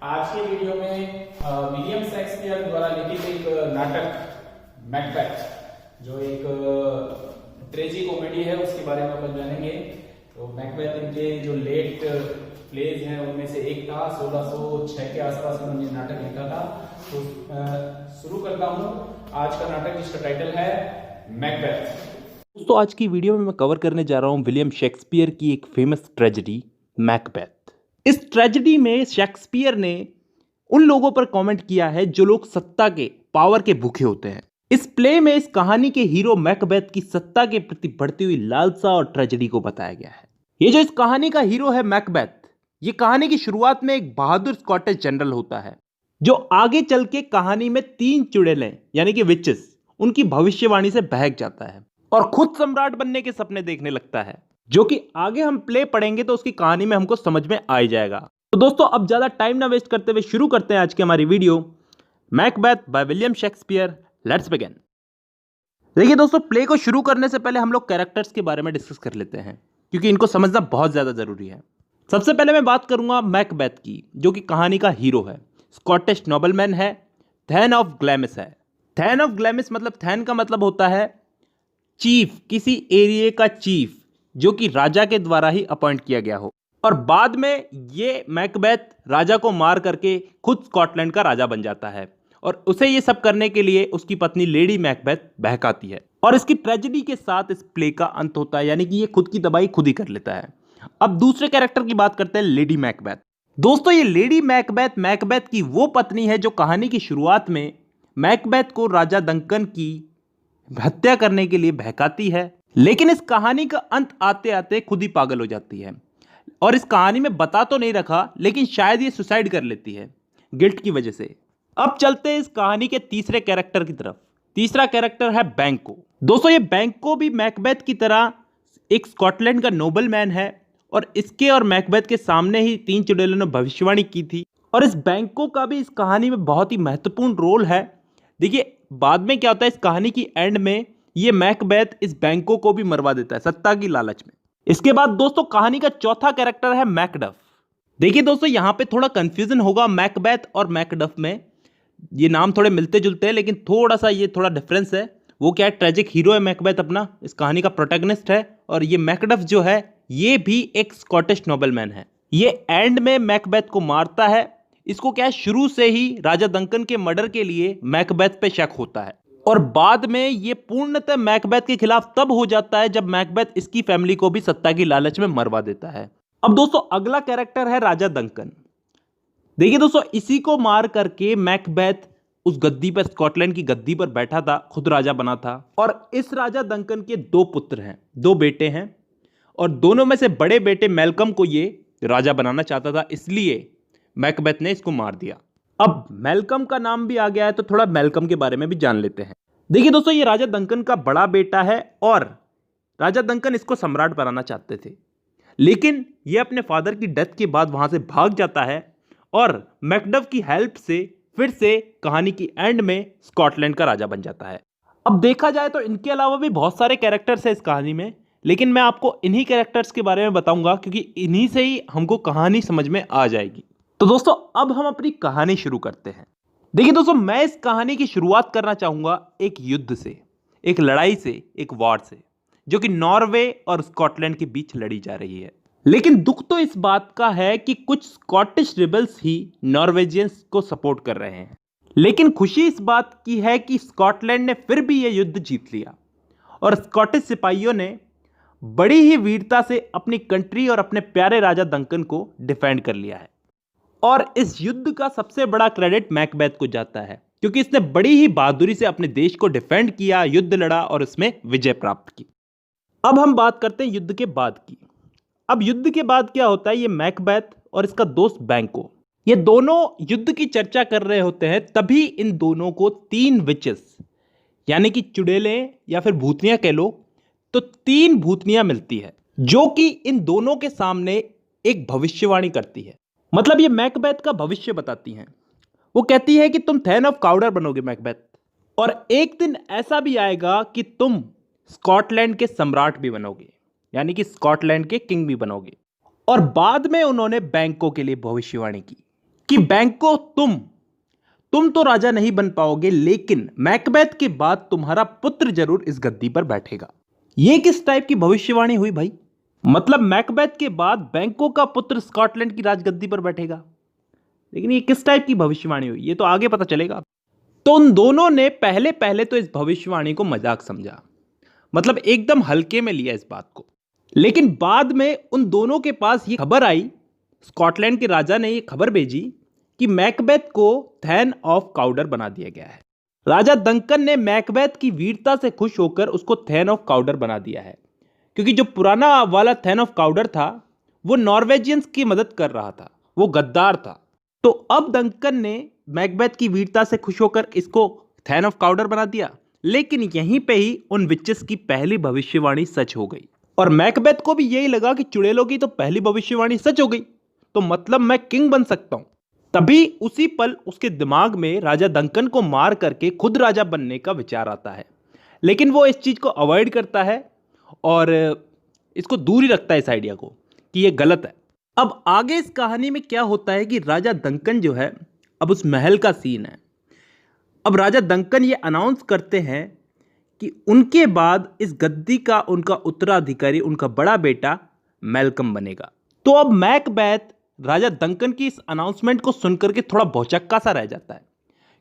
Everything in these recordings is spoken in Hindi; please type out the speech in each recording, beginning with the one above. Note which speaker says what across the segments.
Speaker 1: आज के वीडियो में विलियम शेक्सपियर द्वारा लिखित एक नाटक मैकबेथ जो एक ट्रेजी कॉमेडी है उसके बारे में अपन जानेंगे। तो मैकबेथ इनके जो लेट प्लेज हैं उनमें से एक था। 1606 के आसपास उन्होंने नाटक लिखा था। तो शुरू करता हूं आज का नाटक जिसका टाइटल है मैकबेथ।
Speaker 2: दोस्तों आज की वीडियो में मैं कवर करने जा रहा हूं विलियम शेक्सपियर की एक फेमस ट्रेजेडी मैकबेथ। इस ट्रेजेडी में शेक्सपियर ने उन लोगों पर कमेंट किया है जो लोग सत्ता के पावर के भूखे होते हैं। इस प्ले में इस कहानी के हीरो मैकबेथ की सत्ता के प्रति बढ़ती हुई लालसा और ट्रेजेडी को बताया गया है। ये जो इस कहानी का हीरो है मैकबेथ, ये कहानी की शुरुआत में एक बहादुर स्कॉटिश जनरल होता है जो आगे चल के कहानी में 3 चुड़ैलें यानी कि विचेस उनकी भविष्यवाणी से बहक जाता है और खुद सम्राट बनने के सपने देखने लगता है, जो कि आगे हम प्ले पढ़ेंगे तो उसकी कहानी में हमको समझ में आ ही जाएगा। तो दोस्तों अब ज्यादा टाइम ना वेस्ट करते हुए शुरू करते हैं आज की हमारी video Macbeth by William Shakespeare. Let's begin. देखिए दोस्तों, प्ले को शुरू करने से पहले हम लोग कैरेक्टर्स के बारे में डिस्कस कर लेते हैं क्योंकि इनको समझना बहुत ज्यादा जरूरी है। सबसे पहले मैं बात करूंगा मैकबेथ की, जो कि कहानी का हीरो है। स्कॉटिश नोबलमैन है, थैन ऑफ ग्लैमिस है। थैन ऑफ ग्लैमिस मतलब थैन का मतलब होता है चीफ, किसी एरिया का चीफ जो कि राजा के द्वारा ही अपॉइंट किया गया हो। और बाद में ये मैकबेथ राजा को मार करके खुद स्कॉटलैंड का राजा बन जाता है और उसे ये सब करने के लिए उसकी पत्नी लेडी मैकबेथ बहकाती है और इसकी ट्रेजेडी के साथ इस प्ले का अंत होता है, यानी कि ये खुद की तबाही खुद ही कर लेता है। अब दूसरे कैरेक्टर की बात करते हैं, लेडी मैकबेथ। दोस्तों ये लेडी मैकबेथ मैकबेथ की वो पत्नी है जो कहानी की शुरुआत में मैकबेथ को राजा डंकन की हत्या करने के लिए बहकाती है, लेकिन इस कहानी का अंत आते आते खुद ही पागल हो जाती है। और इस कहानी में बता तो नहीं रखा, लेकिन शायद ये सुसाइड कर लेती है गिल्ट की वजह से। अब चलते हैं इस कहानी के तीसरे कैरेक्टर की तरफ। तीसरा कैरेक्टर है बैंको। दोस्तों ये बैंको भी मैकबेथ की तरह एक स्कॉटलैंड का नोबलमैन है और इसके और मैकबेथ के सामने ही 3 चुड़ैलों ने भविष्यवाणी की थी और इस बैंको का भी इस कहानी में बहुत ही महत्वपूर्ण रोल है। देखिए बाद में क्या होता है, इस कहानी की एंड में ये मैकबेथ इस बैंको को भी मरवा देता है सत्ता की लालच में। इसके बाद दोस्तों कहानी का चौथा कैरेक्टर है मैकडफ। देखिए दोस्तों यहां पे थोड़ा कंफ्यूजन होगा मैकबेथ और मैकडफ में। ये नाम थोड़े मिलते जुलते हैं लेकिन थोड़ा सा ये थोड़ा डिफरेंस है। वो क्या है, ट्रेजिक हीरो है मैकबेथ अपना, इस कहानी का प्रोटैगनिस्ट है। और ये मैकडफ जो है ये भी एक स्कॉटिश नोबलमैन है। ये एंड में मैकबेथ को मारता है। इसको क्या है, शुरू से ही राजा डंकन के मर्डर के लिए मैकबेथ पे शक होता है और बाद में ये पूर्णतः मैकबेथ के खिलाफ तब हो जाता है जब मैकबेथ इसकी फैमिली को भी सत्ता की लालच में मरवा देता है। अब दोस्तों अगला कैरेक्टर है राजा डंकन। देखिए दोस्तों इसी को मार करके मैकबेथ उस गद्दी पर, स्कॉटलैंड की गद्दी पर बैठा था, खुद राजा बना था। और इस राजा डंकन के 2 पुत्र हैं, 2 बेटे हैं और दोनों में से बड़े बेटे मैल्कम को ये राजा बनाना चाहता था, इसलिए मैकबेथ ने इसको मार दिया। अब मैल्कम का नाम भी आ गया है तो थोड़ा मैल्कम के बारे में भी जान लेते हैं। देखिए दोस्तों ये राजा डंकन का बड़ा बेटा है और राजा डंकन इसको सम्राट बनाना चाहते थे, लेकिन ये अपने फादर की डेथ के बाद वहां से भाग जाता है और मैकडफ की हेल्प से फिर से कहानी की एंड में स्कॉटलैंड का राजा बन जाता है। अब देखा जाए तो इनके अलावा भी बहुत सारे कैरेक्टर्स हैं इस कहानी में, लेकिन मैं आपको इन्हीं कैरेक्टर्स के बारे में बताऊंगा क्योंकि इन्हीं से ही हमको कहानी समझ में आ जाएगी। तो दोस्तों अब हम अपनी कहानी शुरू करते हैं। देखिए दोस्तों मैं इस कहानी की शुरुआत करना चाहूंगा एक युद्ध से, एक लड़ाई से, एक वॉर से, जो कि नॉर्वे और स्कॉटलैंड के बीच लड़ी जा रही है। लेकिन दुख तो इस बात का है कि कुछ स्कॉटिश रिबल्स ही नॉर्वेजियंस को सपोर्ट कर रहे हैं, लेकिन खुशी इस बात की है कि स्कॉटलैंड ने फिर भी यह युद्ध जीत लिया और स्कॉटिश सिपाहियों ने बड़ी ही वीरता से अपनी कंट्री और अपने प्यारे राजा डंकन को डिफेंड कर लिया है। और इस युद्ध का सबसे बड़ा क्रेडिट मैकबेथ को जाता है क्योंकि इसने बड़ी ही बहादुरी से अपने देश को डिफेंड किया, युद्ध लड़ा और उसमें विजय प्राप्त की। अब हम बात करते हैं युद्ध के बाद की। अब युद्ध के बाद क्या होता है, ये मैकबेथ और इसका दोस्त बैंको, ये दोनों युद्ध की चर्चा कर रहे होते हैं, तभी इन दोनों को 3 विचेस यानी कि चुड़ैलें या फिर भूतनियां कह लो, तो 3 भूतनियां मिलती है जो कि इन दोनों के सामने एक भविष्यवाणी करती है। मतलब ये मैकबेथ का भविष्य बताती हैं। वो कहती है कि तुम थैन ऑफ काउडर बनोगे मैकबेथ, और एक दिन ऐसा भी आएगा कि तुम स्कॉटलैंड के सम्राट भी बनोगे, यानी कि स्कॉटलैंड के किंग भी बनोगे। और बाद में उन्होंने बैंको के लिए भविष्यवाणी की कि बैंको तुम तो राजा नहीं बन पाओगे, लेकिन मैकबेथ के बाद तुम्हारा पुत्र जरूर इस गद्दी पर बैठेगा। यह किस टाइप की भविष्यवाणी हुई भाई? मतलब मैकबेथ के बाद बैंको का पुत्र स्कॉटलैंड की राजगद्दी पर बैठेगा, लेकिन ये किस टाइप की भविष्यवाणी हुई ये तो आगे पता चलेगा। तो उन दोनों ने पहले पहले तो इस भविष्यवाणी को मजाक समझा, मतलब एकदम हल्के में लिया इस बात को। लेकिन बाद में उन दोनों के पास ये खबर आई, स्कॉटलैंड के राजा ने ये खबर भेजी कि मैकबेथ को थैन ऑफ काउडर बना दिया गया है। राजा डंकन ने मैकबेथ की वीरता से खुश होकर उसको थैन ऑफ काउडर बना दिया है, क्योंकि जो पुराना वाला थैन ऑफ काउडर था वो नॉर्वेजियंस की मदद कर रहा था, वो गद्दार था। तो अब डंकन ने मैकबेथ की वीरता से खुश होकर इसको थैन ऑफ काउडर बना दिया, लेकिन यहीं पे ही उन विचेस की पहली भविष्यवाणी सच हो गई। और मैकबेथ को भी यही लगा कि चुड़ैलों की तो पहली भविष्यवाणी सच हो गई, तो मतलब मैं किंग बन सकता हूं। तभी उसी पल उसके दिमाग में राजा डंकन को मार करके खुद राजा बनने का विचार आता है, लेकिन वो इस चीज को अवॉइड करता है और इसको दूर ही रखता है इस आइडिया को कि ये गलत है। अब आगे इस कहानी में क्या होता है कि राजा डंकन जो है, अब उस महल का सीन है। अब राजा डंकन ये अनाउंस करते हैं कि उनके बाद इस गद्दी का उनका उत्तराधिकारी उनका बड़ा बेटा मैल्कम बनेगा। तो अब मैकबेथ राजा डंकन की इस अनाउंसमेंट को सुनकर के थोड़ा भौचक्का सा रह जाता है,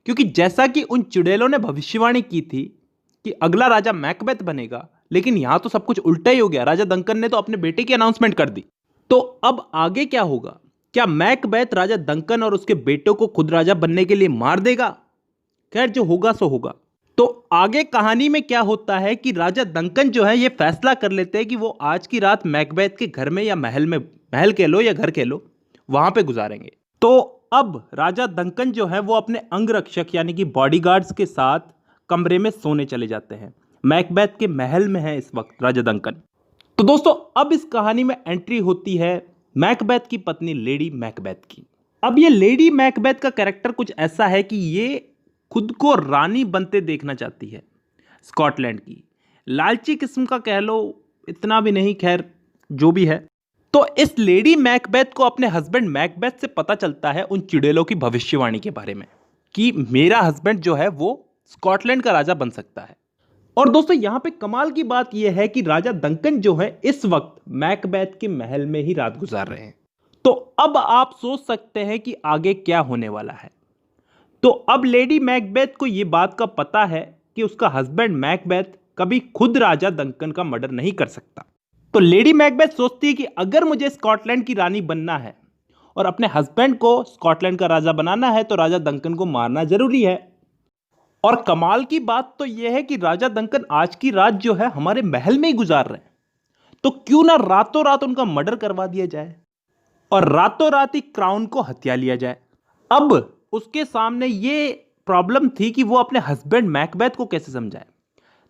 Speaker 2: क्योंकि जैसा कि उन चुड़ैलों ने भविष्यवाणी की थी कि अगला राजा मैकबेथ बनेगा, लेकिन यहां तो सब कुछ उल्टा ही हो गया। राजा डंकन ने तो अपने बेटे की अनाउंसमेंट कर दी। तो अब आगे क्या होगा? क्या मैकबेथ राजा डंकन और उसके बेटों को खुद राजा बनने के लिए मार देगा? खैर, जो होगा सो होगा। तो आगे कहानी में क्या होता है कि राजा डंकन जो है ये फैसला कर लेते हैं कि वो आज की रात मैकबेथ के घर में या महल कह लो या घर कह लो, वहां पे गुजारेंगे। तो अब राजा डंकन जो है वो अपने अंगरक्षक यानी कि बॉडीगार्ड्स के साथ कमरे में सोने चले जाते हैं। मैकबेथ के महल में है इस वक्त राजा डंकन। तो दोस्तों, अब इस कहानी में एंट्री होती है मैकबेथ की पत्नी लेडी मैकबेथ की। अब ये लेडी मैकबेथ का कैरेक्टर कुछ ऐसा है कि ये खुद को रानी बनते देखना चाहती है स्कॉटलैंड की। लालची किस्म का कह लो, इतना भी नहीं, खैर जो भी है। तो इस लेडी मैकबेथ को अपने हस्बैंड मैकबेथ से पता चलता है उन चुड़ैलों की भविष्यवाणी के बारे में कि मेरा हस्बैंड जो है वो स्कॉटलैंड का राजा बन सकता है। और दोस्तों, यहां पे कमाल की बात यह है कि राजा डंकन जो है इस वक्त मैकबेथ के महल में ही रात गुजार रहे हैं। तो अब आप सोच सकते हैं कि आगे क्या होने वाला है। तो अब लेडी मैकबेथ को यह बात का पता है कि उसका हस्बैंड मैकबेथ कभी खुद राजा डंकन का मर्डर नहीं कर सकता। तो लेडी मैकबेथ सोचती है कि अगर मुझे स्कॉटलैंड की रानी बनना है और अपने हस्बैंड को स्कॉटलैंड का राजा बनाना है तो राजा डंकन को मारना जरूरी है। और कमाल की बात तो यह है कि राजा डंकन आज की रात जो है हमारे महल में ही गुजार रहे हैं, तो क्यों ना रातों रात उनका मर्डर करवा दिया जाए और रातों रात ही क्राउन को हत्या लिया जाए। अब उसके सामने ये प्रॉब्लम थी कि वो अपने हस्बैंड मैकबेथ को कैसे समझाए।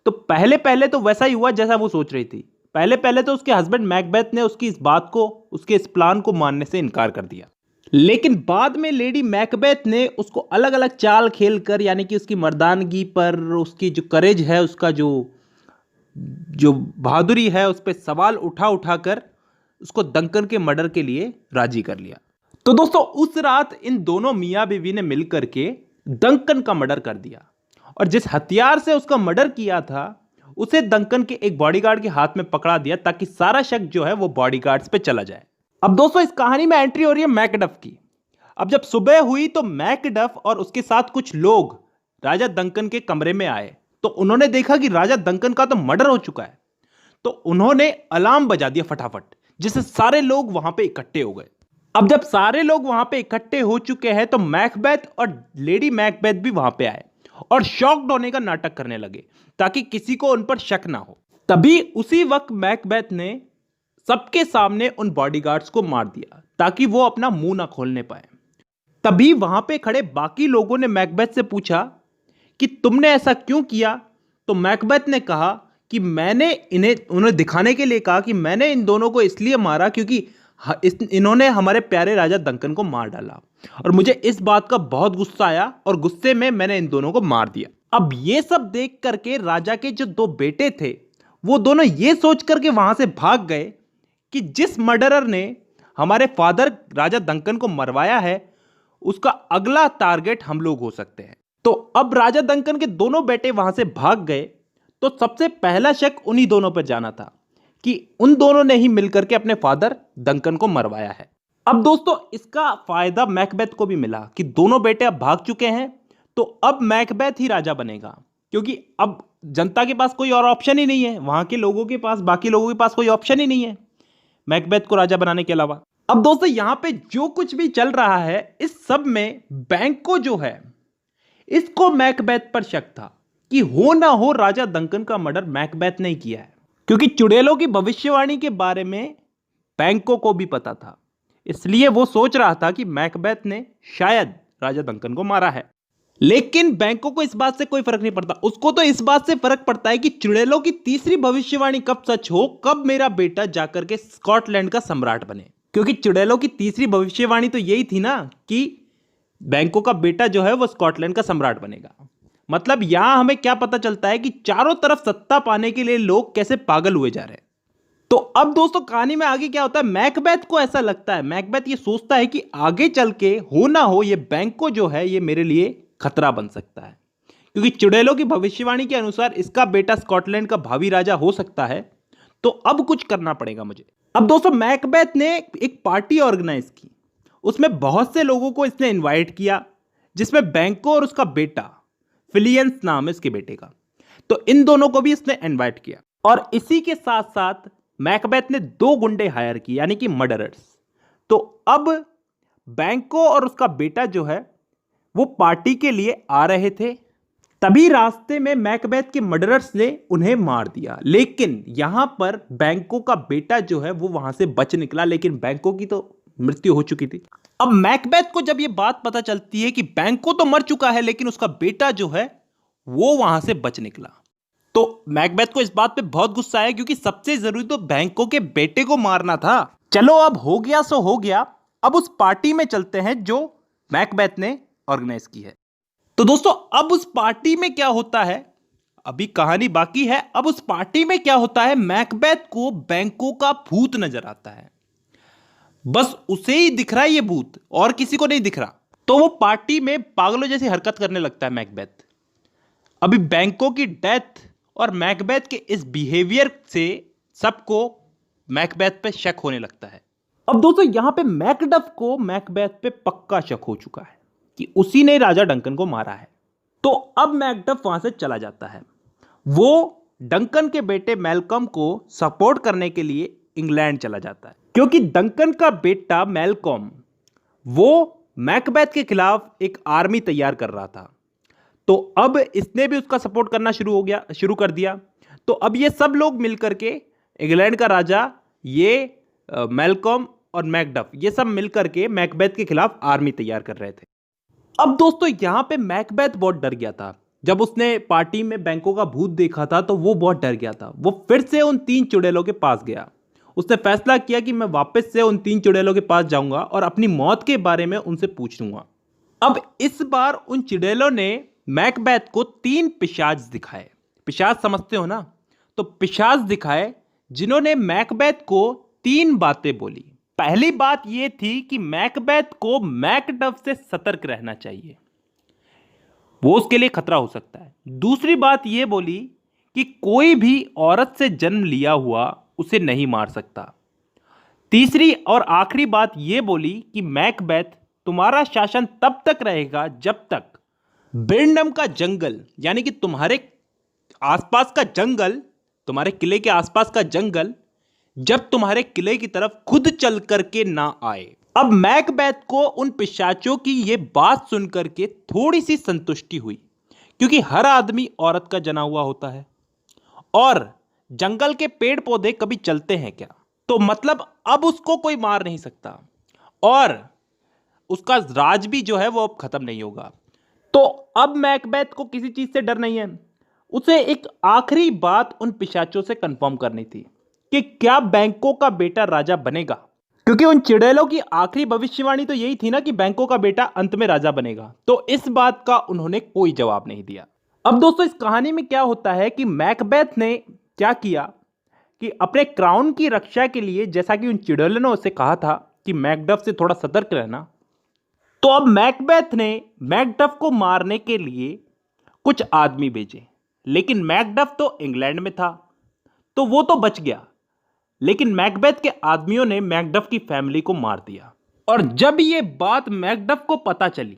Speaker 2: तो पहले पहले तो वैसा ही हुआ जैसा वो सोच रही थी। पहले पहले तो उसके हस्बैंड मैकबेथ ने उसकी इस बात को, उसके इस प्लान को मानने से इनकार कर दिया। लेकिन बाद में लेडी मैकबेथ ने उसको अलग अलग चाल खेल कर, यानी कि उसकी मर्दानगी पर, उसकी जो करेज है, उसका जो बहादुरी है, उस पर सवाल उठा उठाकर उसको डंकन के मर्डर के लिए राजी कर लिया। तो दोस्तों, उस रात इन दोनों मियाँ बीवी ने मिलकर के डंकन का मर्डर कर दिया और जिस हथियार से उसका मर्डर किया था उसे डंकन के एक बॉडीगार्ड के हाथ में पकड़ा दिया ताकि सारा शक जो है वो बॉडीगार्ड्स पे चला जाए। अब दोस्तों, इस कहानी में एंट्री हो रही है मैकडफ की। अब जब सुबह हुई तो मैकडफ और उसके साथ कुछ लोग राजा डंकन के कमरे में आए तो उन्होंने देखा कि राजा डंकन का तो मर्डर हो चुका है। तो उन्होंने अलार्म बजा दिया फटाफट, जिससे सारे लोग वहां पे इकट्ठे हो गए। अब जब सारे लोग वहां पे इकट्ठे हो चुके हैं तो मैकबेथ और लेडी मैकबेथ भी वहां पे आए और शॉक्ड होने का नाटक करने लगे ताकि किसी को उन पर शक ना हो। तभी उसी वक्त मैकबेथ ने सबके सामने उन बॉडीगार्ड्स को मार दिया ताकि वो अपना मुंह ना खोलने पाए। तभी वहां पे खड़े बाकी लोगों ने मैकबेथ से पूछा कि तुमने ऐसा क्यों किया। तो मैकबेथ ने कहा कि मैंने उन्हें दिखाने के लिए कहा कि मैंने इन दोनों को इसलिए मारा क्योंकि इन्होंने हमारे प्यारे राजा डंकन को मार डाला और मुझे इस बात का बहुत गुस्सा आया और गुस्से में मैंने इन दोनों को मार दिया। अब ये सब देख करके राजा के जो दो बेटे थे वो दोनों ये सोच करके वहां से भाग गए कि जिस मर्डरर ने हमारे फादर राजा डंकन को मरवाया है उसका अगला टारगेट हम लोग हो सकते हैं। तो अब राजा डंकन के दोनों बेटे वहां से भाग गए, तो सबसे पहला शक उन्हीं दोनों पर जाना था कि उन दोनों ने ही मिलकर के अपने फादर डंकन को मरवाया है। अब दोस्तों इसका फायदा मैकबेथ को भी मिला कि दोनों बेटे अब भाग चुके हैं, तो अब मैकबेथ ही राजा बनेगा, क्योंकि अब जनता के पास कोई और ऑप्शन ही नहीं है, वहां के लोगों के पास, बाकी लोगों के पास कोई ऑप्शन ही नहीं है मैकबेथ को राजा बनाने के अलावा। अब दोस्तों यहां पे जो कुछ भी चल रहा है, इस सब में बैंको जो है, इसको मैकबेथ पर शक था कि हो ना हो राजा डंकन का मर्डर मैकबेथ ने किया है, क्योंकि चुड़ैलों की भविष्यवाणी के बारे में बैंको को भी पता था। इसलिए वो सोच रहा था कि मैकबेथ ने शायद राजा डंकन को मारा है। लेकिन बैंको को इस बात से कोई फर्क नहीं पड़ता, उसको तो इस बात से फर्क पड़ता है कि चुड़ैलों की तीसरी भविष्यवाणी कब सच हो, कब मेरा बेटा जाकर के स्कॉटलैंड का सम्राट बने। क्योंकि चुड़ैलों की तीसरी भविष्यवाणी तो यही थी ना कि बैंको का बेटा जो है वो स्कॉटलैंड का सम्राट बनेगा। मतलब यहां हमें क्या पता चलता है कि चारों तरफ सत्ता पाने के लिए लोग कैसे पागल हुए जा रहे हैं। तो अब दोस्तों कहानी में आगे क्या होता है, मैकबेथ को ऐसा लगता है, मैकबेथ ये सोचता है कि आगे चल के हो ना हो ये बैंको जो है ये मेरे लिए खतरा बन सकता है, क्योंकि चुड़ैलों की भविष्यवाणी के अनुसार इसका बेटा स्कॉटलैंड का भावी राजा हो सकता है। तो अब कुछ करना पड़ेगा मुझे। अब दोस्तों मैकबेथ ने एक पार्टी ऑर्गेनाइज की, उसमें बहुत से लोगों को इसने इनवाइट किया, जिसमें बैंको और उसका बेटा फिलियंस नाम है इसके बेटे का, तो इन दोनों को भी इसने इनवाइट किया। और इसी के साथ साथ मैकबेथ ने 2 गुंडे हायर किए, यानी कि मर्डरर्स। तो अब बैंको और उसका बेटा जो है वो पार्टी के लिए आ रहे थे, तभी रास्ते में मैकबेथ के मर्डरर्स ने उन्हें मार दिया। लेकिन यहां पर बैंको का बेटा जो है वो वहां से बच निकला, लेकिन बैंको की तो मृत्यु हो चुकी थी। अब मैकबेथ को जब ये बात पता चलती है कि बैंको तो मर चुका है, लेकिन उसका बेटा जो है वो वहां से बच निकला, तो मैकबेथ को इस बात पे बहुत गुस्सा आया, क्योंकि सबसे जरूरी तो बैंको के बेटे को मारना था। चलो अब हो गया सो हो गया, अब उस पार्टी में चलते हैं जो मैकबेथ ने ऑर्गेनाइज की है। तो दोस्तों अब उस पार्टी में क्या होता है, अभी कहानी बाकी है। अब उस पार्टी में क्या होता है, मैकबेथ को बैंको का भूत नजर आता है, बस उसे ही दिख रहा है ये भूत, और किसी को नहीं दिख रहा। तो वो पार्टी में पागलों जैसी हरकत करने लगता है मैकबेथ। अभी बैंको की डेथ और मैकबेथ के इस बिहेवियर से सबको मैकबेथ पे शक होने लगता है। अब दोस्तों यहां पे मैकडफ को मैकबेथ पे पक्का शक हो चुका है कि उसी ने राजा डंकन को मारा है। तो अब मैकडफ वहां से चला जाता है, वो डंकन के बेटे मैल्कम को सपोर्ट करने के लिए इंग्लैंड चला जाता है, क्योंकि डंकन का बेटा मैल्कम वो मैकबेथ के खिलाफ एक आर्मी तैयार कर रहा था। तो अब इसने भी उसका सपोर्ट करना शुरू कर दिया। तो अब ये सब लोग मिलकर के, इंग्लैंड का राजा, ये मैल्कम और मैकडफ, ये सब मिलकर के मैकबेथ के खिलाफ आर्मी तैयार कर रहे थे। अब दोस्तों यहां पे मैकबेथ बहुत डर गया था। जब उसने पार्टी में बैंको का भूत देखा था तो वो बहुत डर गया था। वो फिर से उन 3 चुड़ैलों के पास गया। उसने फैसला किया कि मैं वापस से उन 3 चुड़ैलों के पास जाऊंगा और अपनी मौत के बारे में उनसे पूछ लूंगा। अब इस बार उन चुड़ैलों ने मैकबेथ को 3 पिशाच दिखाए। पिशाच समझते हो ना, तो पिशाच दिखाए जिन्होंने मैकबेथ को 3 बातें बोली। पहली बात यह थी कि मैकबेथ को मैकडफ से सतर्क रहना चाहिए, वो उसके लिए खतरा हो सकता है। दूसरी बात यह बोली कि कोई भी औरत से जन्म लिया हुआ उसे नहीं मार सकता। तीसरी और आखिरी बात यह बोली कि मैकबेथ, तुम्हारा शासन तब तक रहेगा जब तक बिरनम का जंगल, यानी कि तुम्हारे आसपास का जंगल, तुम्हारे किले के आसपास का जंगल, जब तुम्हारे किले की तरफ खुद चल करके ना आए। अब मैकबेथ को उन पिशाचों की यह बात सुनकर के थोड़ी सी संतुष्टि हुई, क्योंकि हर आदमी औरत का जना हुआ होता है और जंगल के पेड़ पौधे कभी चलते हैं क्या, तो मतलब अब उसको कोई मार नहीं सकता और उसका राज भी जो है वो अब खत्म नहीं होगा। तो अब मैकबेथ को किसी चीज से डर नहीं है। उसे एक आखिरी बात उन पिशाचों से कंफर्म करनी थी कि क्या बैंको का बेटा राजा बनेगा, क्योंकि उन चुड़ैलों की आखिरी भविष्यवाणी तो यही थी ना कि बैंको का बेटा अंत में राजा बनेगा। तो इस बात का उन्होंने कोई जवाब नहीं दिया। अब दोस्तों इस कहानी में क्या होता है कि मैकबेथ ने क्या किया कि अपने क्राउन की रक्षा के लिए, जैसा कि उन चुड़ैलों ने उसे कहा था कि मैकडफ से थोड़ा सतर्क रहना, तो अब मैकबेथ ने मैकडफ को मारने के लिए कुछ आदमी भेजे, लेकिन मैकडफ तो इंग्लैंड में था तो वो तो बच गया, लेकिन मैकबेथ के आदमियों ने मैकडफ की फैमिली को मार दिया। और जब ये बात मैकडफ को पता चली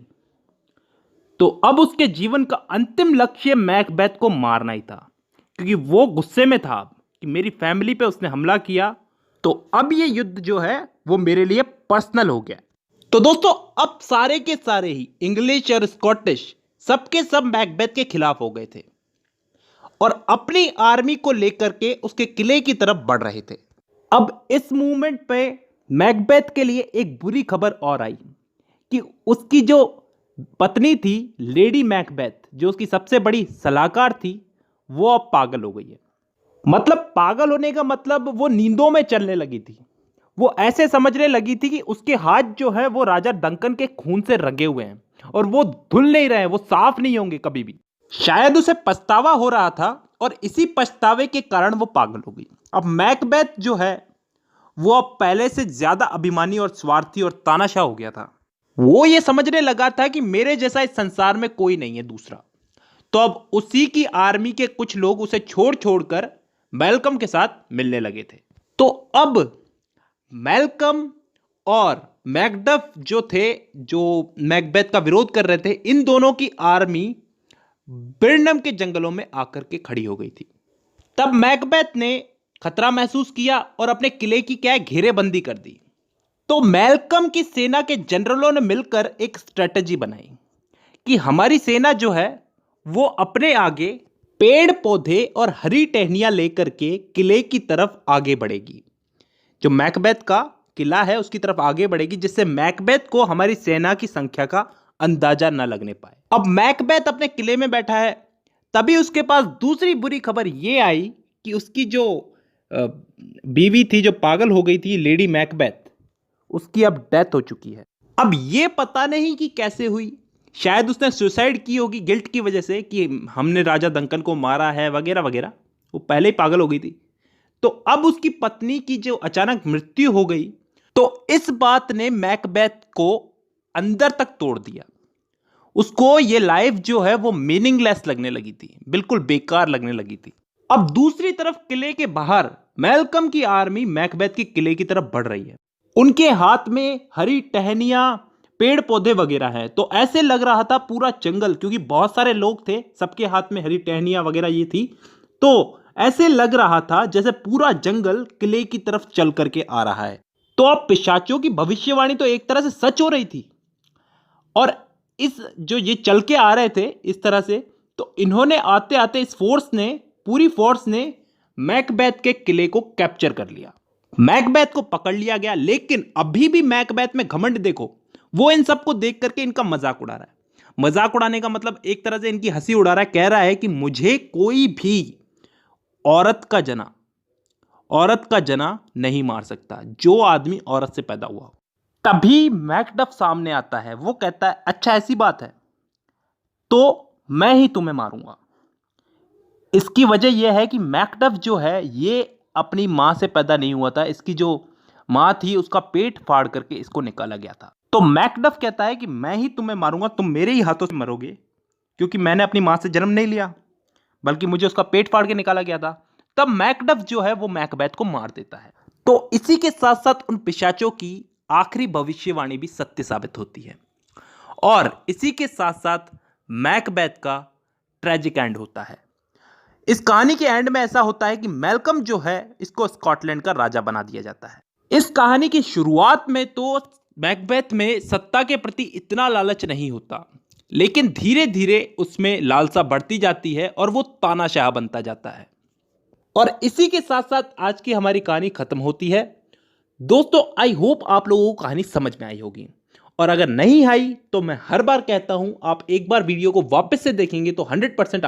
Speaker 2: तो अब उसके जीवन का अंतिम लक्ष्य मैकबेथ को मारना ही था, क्योंकि वो गुस्से में था कि मेरी फैमिली पे उसने हमला किया, तो अब ये युद्ध जो है वो मेरे लिए पर्सनल हो गया। तो दोस्तों अब सारे के सारे ही इंग्लिश और स्कॉटिश सबके सब मैकबेथ के खिलाफ हो गए थे और अपनी आर्मी को लेकर के उसके किले की तरफ बढ़ रहे थे। अब इस मूवमेंट पे मैकबेथ के लिए एक बुरी खबर और आई कि उसकी जो पत्नी थी लेडी मैकबेथ, जो उसकी सबसे बड़ी सलाहकार थी, वो अब पागल हो गई है। मतलब पागल होने का मतलब वो नींदों में चलने लगी थी। वो ऐसे समझने लगी थी कि उसके हाथ जो है वो राजा डंकन के खून से रंगे हुए हैं और वो धुल नहीं रहे, वो साफ नहीं होंगे कभी भी। शायद उसे पछतावा हो रहा था और इसी पछतावे के कारण वो पागल हो गई। अब मैकबेथ जो है वो अब पहले से ज्यादा अभिमानी और स्वार्थी और तानाशाह हो गया था। वो ये समझने लगा था कि मेरे जैसा इस संसार में कोई नहीं है दूसरा। तो अब उसी की आर्मी के कुछ लोग उसे छोड़ छोड़कर मैल्कम के साथ मिलने लगे थे। तो अब मैल्कम और मैकडफ जो थे, जो मैकबेथ का विरोध कर रहे थे, इन दोनों की आर्मी बिर्नम के जंगलों में आकर के खड़ी हो गई थी। तब मैकबेथ ने खतरा महसूस किया और अपने किले की क्या है घेरेबंदी कर दी। तो मैल्कम की सेना के जनरलों ने मिलकर एक स्ट्रेटजी बनाई कि हमारी सेना जो है वो अपने आगे पेड़ पौधे और हरी टहनियां लेकर के किले की तरफ आगे बढ़ेगी। जो मैकबेथ का किला है उसकी तरफ आगे बढ़ेगी, जिससे मैकबेथ को हमारी सेना की संख्या का अंदाजा न लगने पाए। अब मैकबेथ अपने किले में बैठा है, तभी उसके पास दूसरी बुरी खबर यह आई कि उसकी जो बीवी थी, जो पागल हो गई थी, लेडी मैकबेथ, उसकी अब डेथ हो चुकी है। अब ये पता नहीं कि कैसे हुई, शायद उसने सुसाइड की होगी गिल्ट की वजह से कि हमने राजा डंकन को मारा है वगैरह वगैरह। वो पहले ही पागल हो गई थी। तो अब उसकी पत्नी की जो अचानक मृत्यु हो गई, तो इस बात ने मैकबेथ को अंदर तक तोड़ दिया। उसको ये लाइफ जो है वो मीनिंगलेस लगने लगी थी, बिल्कुल बेकार लगने लगी थी। अब दूसरी तरफ किले के बाहर मैल्कम की आर्मी मैकबेथ के किले की तरफ बढ़ रही है। उनके हाथ में हरी टहनियां, पेड़ पौधे वगैरह है, तो ऐसे लग रहा था पूरा जंगल, क्योंकि बहुत सारे लोग थे, सबके हाथ में हरी टहनियां वगैरह ये थी, तो ऐसे लग रहा था जैसे पूरा जंगल किले की तरफ चल करके आ रहा है। तो अब पिशाचों की भविष्यवाणी तो एक तरह से सच हो रही थी। और इस जो ये चल के आ रहे थे इस तरह से, तो इन्होंने आते आते इस पूरी फोर्स ने मैकबेथ के किले को कैप्चर कर लिया। मैकबेथ को पकड़ लिया गया, लेकिन अभी भी मैकबेथ में घमंड देखो। वो इन सबको देख करके इनका मजाक उड़ा रहा है। मजाक उड़ाने का मतलब एक तरह से इनकी हंसी उड़ा रहा है, कह रहा है कि मुझे कोई भी औरत का जना नहीं मार सकता, जो आदमी औरत से पैदा हुआ हो। तभी मैकडफ सामने आता है। वो कहता है अच्छा ऐसी बात है तो मैं ही तुम्हें मारूंगा। इसकी वजह यह है कि मैकडफ जो है ये अपनी मां से पैदा नहीं हुआ था। इसकी जो मां थी उसका पेट फाड़ करके इसको निकाला गया था। तो मैकडफ कहता है कि मैं ही तुम्हें मारूंगा, तुम मेरे ही हाथों से मरोगे, क्योंकि मैंने अपनी मां से जन्म नहीं लिया, बल्कि मुझे उसका पेट फाड़ के निकाला गया था। तब मैकडफ जो है वो मैकबेथ को मार देता है। तो इसी के साथ साथ उन पिशाचों की आखिरी भविष्यवाणी भी सत्य साबित होती है और इसी के साथ साथ मैकबेथ का ट्रेजिक एंड होता है। इस कहानी के एंड में ऐसा होता है कि मैल्कम जो है इसको स्कॉटलैंड का राजा बना दिया जाता है। इस कहानी की शुरुआत में तो मैकबेथ में सत्ता के प्रति इतना लालच नहीं होता, लेकिन धीरे धीरे उसमें लालसा बढ़ती जाती है और वो तानाशाह बनता जाता है। और इसी के साथ साथ आज की हमारी कहानी खत्म होती है। दोस्तों आई होप आप लोगों को कहानी समझ में आई होगी, और अगर नहीं आई तो मैं हर बार कहता हूं आप एक बार वीडियो को वापस से देखेंगे तो 100%